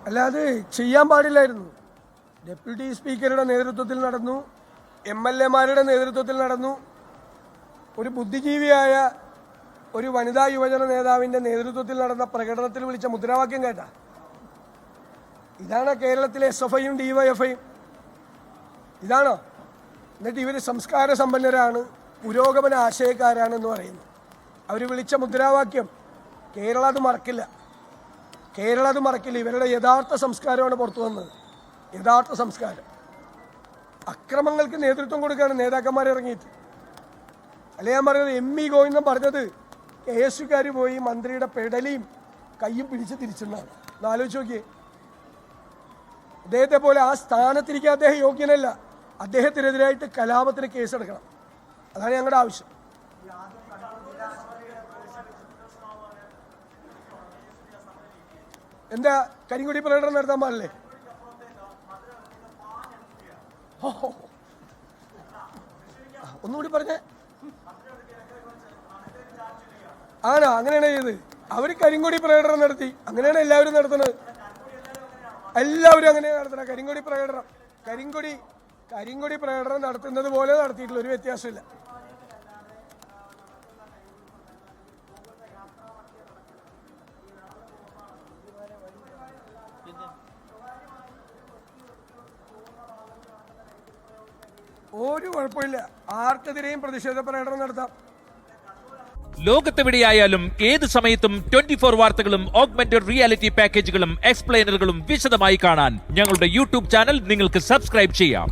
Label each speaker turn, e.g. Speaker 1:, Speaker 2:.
Speaker 1: അല്ലാതെ ചെയ്യാൻ പാടില്ലായിരുന്നു. ഡെപ്യൂട്ടി സ്പീക്കറുടെ നേതൃത്വത്തിൽ നടന്നു, MLA-മാരുടെ നേതൃത്വത്തിൽ നടന്നു, ഒരു ബുദ്ധിജീവിയായ ഒരു വനിതാ യുവജന നേതാവിൻ്റെ നേതൃത്വത്തിൽ നടന്ന പ്രകടനത്തിൽ വിളിച്ച മുദ്രാവാക്യം കേട്ട. ഇതാണ് കേരളത്തിലെ SFIയും DYFIയും. ഇതാണോ? എന്നിട്ട് ഇവർ സംസ്കാര സമ്പന്നരാണ്, പുരോഗമന ആശയക്കാരാണെന്ന് പറയുന്നു. അവർ വിളിച്ച മുദ്രാവാക്യം കേരളം അത് മറക്കില്ല, കേരളം അത് മറക്കില്ല. ഇവരുടെ യഥാർത്ഥ സംസ്കാരമാണ് പുറത്തു വന്നത്, യഥാർത്ഥ സംസ്കാരം. അക്രമങ്ങൾക്ക് നേതൃത്വം കൊടുക്കുകയാണ് നേതാക്കന്മാർ ഇറങ്ങിയിട്ട്. അല്ലെ ഞാൻ പറഞ്ഞത്, ME ഗോവിന്ദൻ പറഞ്ഞത് KSUക്കാർ പോയി മന്ത്രിയുടെ പെടലിയും കയ്യും പിടിച്ച് തിരിച്ചെന്നാണ്. ആലോചിച്ച് നോക്കിയേ. അദ്ദേഹത്തെ പോലെ ആ സ്ഥാനത്തിരിക്കാൻ അദ്ദേഹം യോഗ്യനല്ല. അദ്ദേഹത്തിനെതിരായിട്ട് കലാപത്തിന് കേസെടുക്കണം. അതാണ് ഞങ്ങളുടെ ആവശ്യം. എന്താ കരിങ്കൊടി പ്രകടനം നടത്താൻ പാടില്ലേ? ഒന്നുകൂടി പറഞ്ഞേ. ആണോ? അങ്ങനെയാണ് ചെയ്തത്. അവർ കരിങ്കൊടി പ്രകടനം നടത്തി. അങ്ങനെയാണ് എല്ലാവരും നടത്തുന്നത്. എല്ലാവരും അങ്ങനെയാണ് നടത്തണം. കരിങ്കൊടി പ്രകടനം നടത്തുന്നത് പോലെ നടത്തിയിട്ടുള്ള ഒരു വ്യത്യാസമില്ല. ഒരു കുഴപ്പമില്ല. ആർക്കെതിരെയും പ്രതിഷേധ പ്രകടനം നടത്താം.
Speaker 2: ലോകത്തെവിടെയായാലും ഏത് സമയത്തും 24 വാർത്തകളും ഓഗ്മെന്റഡ് റിയാലിറ്റി പാക്കേജുകളും എക്സ്പ്ലെയിനറുകളും വിശദമായി കാണാൻ ഞങ്ങളുടെ YouTube ചാനൽ നിങ്ങൾക്ക് സബ്സ്ക്രൈബ് ചെയ്യാം.